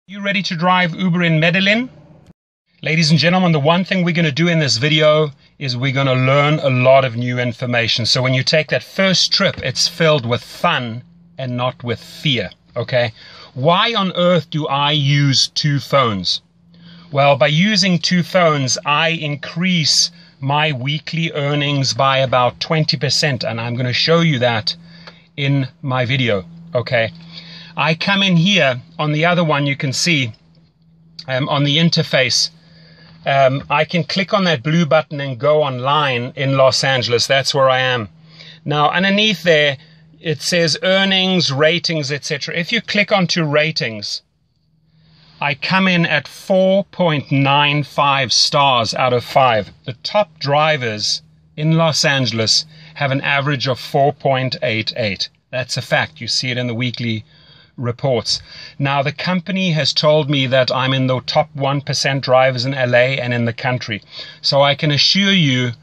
You ready to drive Uber in Medellin? Ladies and gentlemen, the one thing we're going to do in this video is we're going to learn a lot of new information. So when you take that first trip, it's filled with fun and not with fear, okay? Why on earth do I use two phones? Well, by using two phones, I increase my weekly earnings by about 20%, and I'm going to show you that in my video, okay? I come in here, on the other one you can see, on the interface, I can click on that blue button and go online in Los Angeles. That's where I am. Now, underneath there, it says earnings, ratings, etc. If you click onto ratings, I come in at 4.95 stars out of 5. The top drivers in Los Angeles have an average of 4.88. That's a fact. You see it in the weekly reports. Now, the company has told me that I'm in the top 1% drivers in LA and in the country. So I can assure you,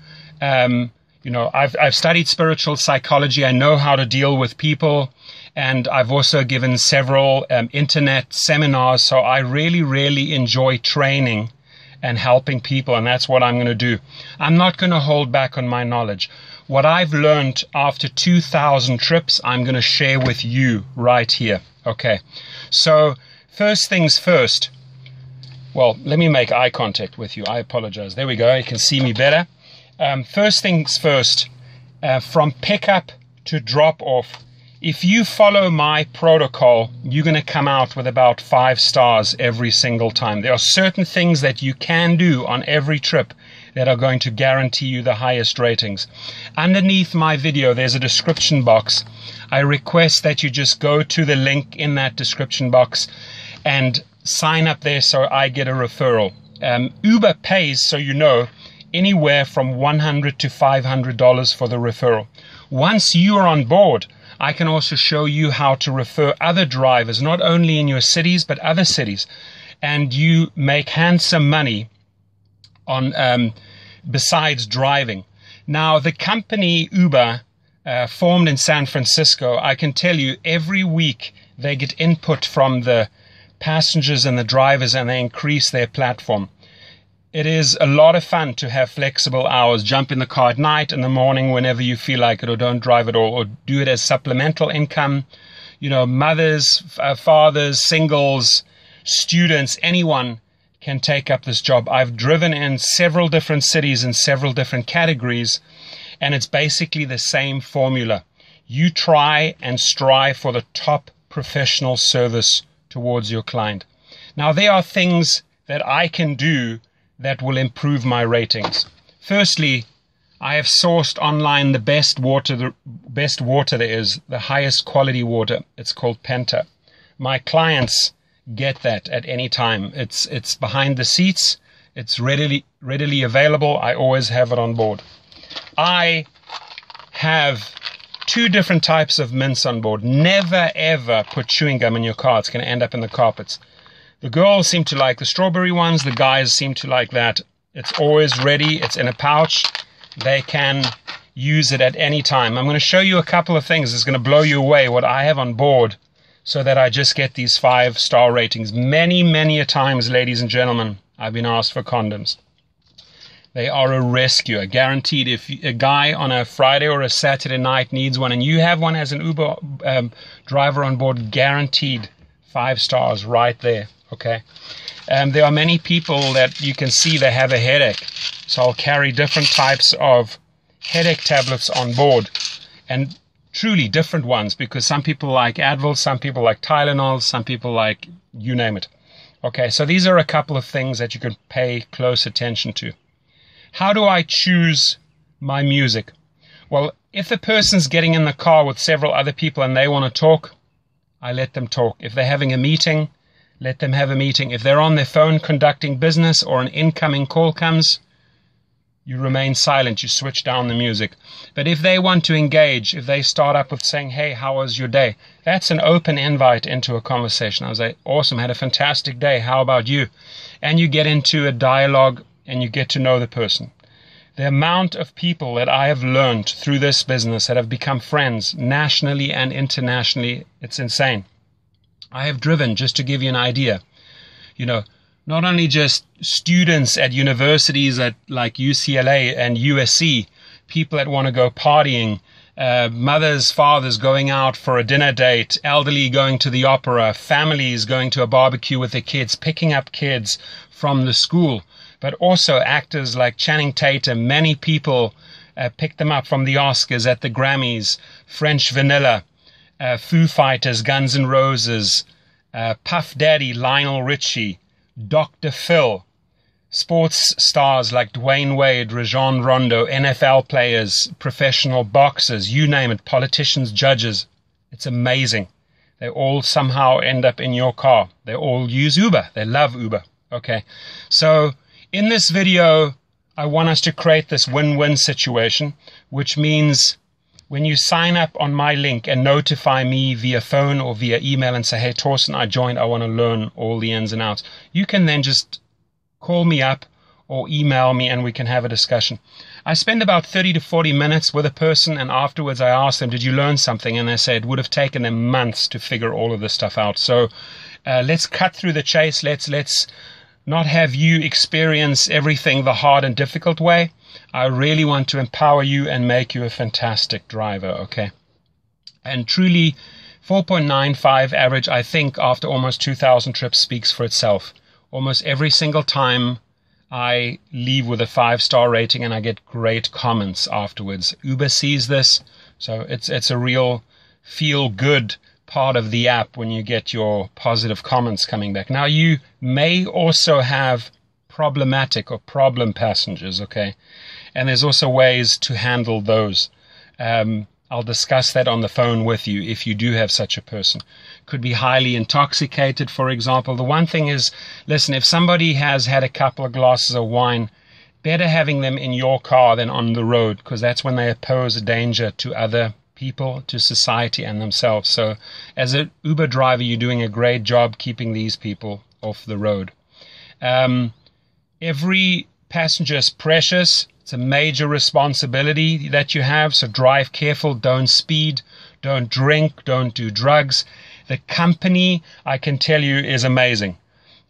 I've studied spiritual psychology. I know how to deal with people, and I've also given several internet seminars. So I really enjoy training and helping people, and that's what I'm going to do. I'm not going to hold back on my knowledge. What I've learned after 2,000 trips, I'm going to share with you right here. Okay, so first things first. Well, let me make eye contact with you. I apologize. There we go. You can see me better. First things first, from pickup to drop off, if you follow my protocol, you're going to come out with about 5 stars every single time. There are certain things that you can do on every trip that are going to guarantee you the highest ratings. Underneath my video, there's a description box. I request that you just go to the link in that description box and sign up there so I get a referral. Uber pays, so you know, anywhere from $100 to $500 for the referral. Once you are on board, I can also show you how to refer other drivers, not only in your cities, but other cities. And you make handsome money on besides driving. Now, the company Uber, formed in San Francisco, I can tell you every week they get input from the passengers and the drivers, and they increase their platform. It is a lot of fun to have flexible hours. Jump in the car at night, in the morning, whenever you feel like it, or don't drive at all, or do it as supplemental income. You know, mothers, fathers, singles, students, anyone can take up this job. I've driven in several different cities in several different categories, and it's basically the same formula. You try and strive for the top professional service towards your client. Now, there are things that I can do that will improve my ratings. Firstly, I have sourced online the best water there is, the highest quality water. It's called Penta. My clients get that at any time. It's behind the seats. It's readily available. I always have it on board. I have 2 different types of mints on board. Never ever put chewing gum in your car. It's going to end up in the carpets. The girls seem to like the strawberry ones. The guys seem to like that. It's always ready. It's in a pouch. They can use it at any time. I'm going to show you a couple of things. It's going to blow you away what I have on board, so that I just get these 5-star ratings. Many a times, ladies and gentlemen, I've been asked for condoms. They are a rescue, guaranteed. If a guy on a Friday or a Saturday night needs one, and you have one as an Uber driver on board, guaranteed 5 stars right there, okay? There are many people that you can see they have a headache. So I'll carry different types of headache tablets on board, and truly different ones, because some people like Advil, some people like Tylenol, some people like you name it. Okay, so these are a couple of things that you can pay close attention to. How do I choose my music? Well, if the person's getting in the car with several other people and they want to talk, I let them talk. If they're having a meeting, let them have a meeting. If they're on their phone conducting business or an incoming call comes, you remain silent, you switch down the music. But if they want to engage, if they start up with saying, hey, how was your day? That's an open invite into a conversation. I was like, awesome, had a fantastic day. How about you? And you get into a dialogue and you get to know the person. The amount of people that I have learned through this business that have become friends nationally and internationally, it's insane. I have driven, just to give you an idea, You know, not only just students at universities at like UCLA and USC, people that want to go partying, mothers, fathers going out for a dinner date, elderly going to the opera, families going to a barbecue with their kids, picking up kids from the school, but also actors like Channing Tatum. Many people pick them up from the Oscars, at the Grammys, French Vanilla, Foo Fighters, Guns N' Roses, Puff Daddy, Lionel Richie, Dr. Phil, sports stars like Dwayne Wade, Rajon Rondo, NFL players, professional boxers, you name it, politicians, judges. It's amazing. They all somehow end up in your car. They all use Uber. They love Uber. Okay. So in this video, I want us to create this win-win situation, which means when you sign up on my link and notify me via phone or via email and say, hey, Torsten, I joined, I want to learn all the ins and outs, you can then just call me up or email me and we can have a discussion. I spend about 30 to 40 minutes with a person, and afterwards I ask them, did you learn something? And they say it would have taken them months to figure all of this stuff out. So let's cut through the chase. Let's not have you experience everything the hard and difficult way. I really want to empower you and make you a fantastic driver, okay? And truly, 4.95 average, I think, after almost 2,000 trips speaks for itself. Almost every single time I leave with a 5-star rating and I get great comments afterwards. Uber sees this, so it's a real feel-good part of the app when you get your positive comments coming back. Now, you may also have problematic or problem passengers, okay? And there's also ways to handle those. I'll discuss that on the phone with you if you do have such a person. Could be highly intoxicated, for example. The one thing is, listen, if somebody has had a couple of glasses of wine, better having them in your car than on the road, because that's when they pose a danger to other people, to society and themselves. So as an Uber driver, you're doing a great job keeping these people off the road. Every passenger is precious. It's a major responsibility that you have. So drive careful, don't speed, don't drink, don't do drugs. The company, I can tell you, is amazing.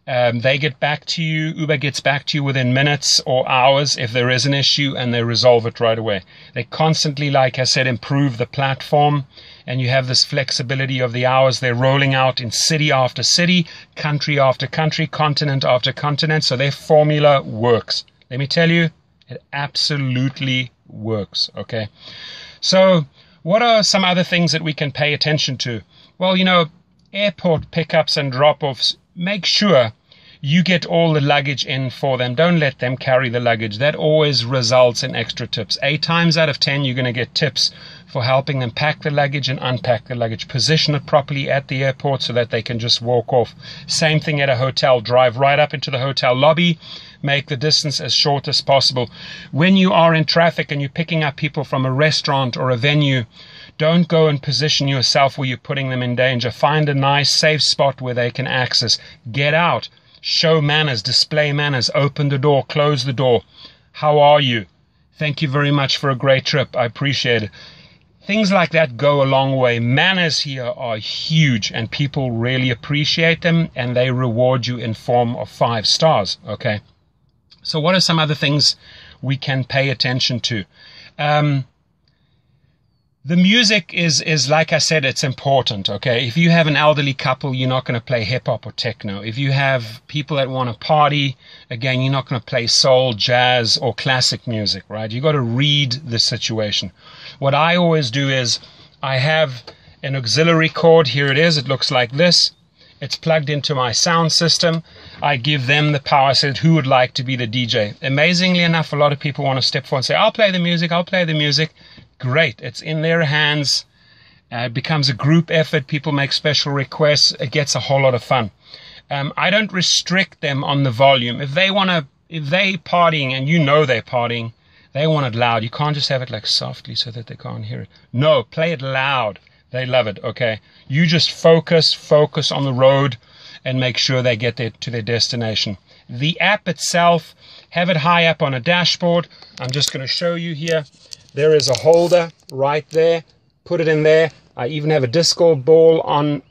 They get back to you, Uber gets back to you within minutes or hours if there is an issue, and they resolve it right away. They constantly, like I said, improve the platform, and you have this flexibility of the hours. They're rolling out in city after city, country after country, continent after continent, so their formula works. Let me tell you, it absolutely works, okay? So what are some other things that we can pay attention to? Well, you know, airport pickups and drop-offs, make sure you get all the luggage in for them. Don't let them carry the luggage. That always results in extra tips. 8 times out of 10, you're going to get tips for helping them pack the luggage and unpack the luggage. Position it properly at the airport so that they can just walk off. Same thing at a hotel. Drive right up into the hotel lobby. Make the distance as short as possible. When you are in traffic and you're picking up people from a restaurant or a venue, don't go and position yourself where you're putting them in danger. Find a nice, safe spot where they can access. Get out. Show manners. Display manners. Open the door. Close the door. How are you? Thank you very much for a great trip. I appreciate it. Things like that go a long way. Manners here are huge, and people really appreciate them, and they reward you in form of 5 stars. Okay. So what are some other things we can pay attention to? The music is, like I said, it's important, okay? If you have an elderly couple, you're not going to play hip-hop or techno. If you have people that want to party, again, you're not going to play soul, jazz, or classic music, right? You got to read the situation. What I always do is I have an auxiliary cord. Here it is. It looks like this. It's plugged into my sound system. I give them the power. I said, who would like to be the DJ? Amazingly enough, a lot of people want to step forward and say, I'll play the music, I'll play the music. Great. It's in their hands. It becomes a group effort. People make special requests. It gets a whole lot of fun. I don't restrict them on the volume. If they partying and you know they're partying, they want it loud. You can't just have it like softly so that they can't hear it. No, play it loud. They love it, okay? You just focus on the road and make sure they get to their destination. The app itself, have it high up on a dashboard. I'm just going to show you here. There is a holder right there. Put it in there. I even have a disco ball on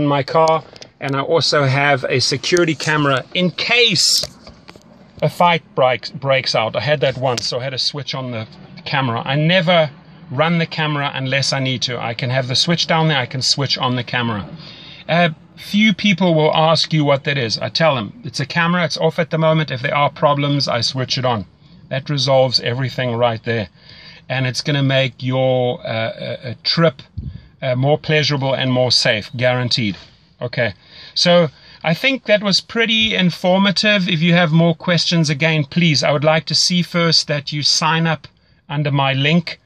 my car. And I also have a security camera in case a fight breaks out. I had that once, so I had to switch on the camera. I never run the camera unless I need to. I can have the switch down there, I can switch on the camera. Few people will ask you what that is. I tell them, it's a camera, it's off at the moment. If there are problems, I switch it on. That resolves everything right there. And it's going to make your trip more pleasurable and more safe, guaranteed. Okay, so I think that was pretty informative. If you have more questions, again, please, I would like to see first that you sign up under my link.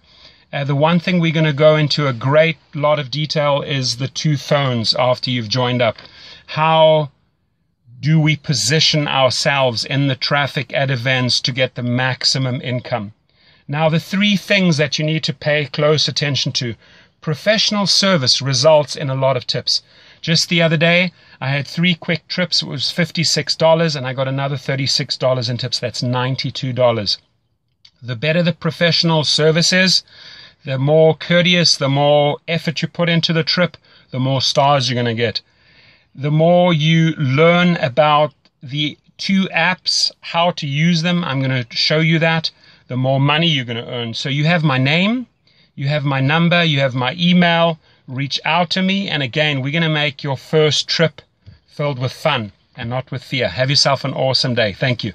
The one thing we're going to go into a great lot of detail is the 2 phones after you've joined up. How do we position ourselves in the traffic at events to get the maximum income? Now, the 3 things that you need to pay close attention to. Professional service results in a lot of tips. Just the other day, I had 3 quick trips. It was $56, and I got another $36 in tips. That's $92. The better the professional service is, the more courteous, the more effort you put into the trip, the more stars you're going to get. The more you learn about the 2 apps, how to use them, I'm going to show you that, the more money you're going to earn. So you have my name, you have my number, you have my email. Reach out to me, and again, we're going to make your first trip filled with fun and not with fear. Have yourself an awesome day. Thank you.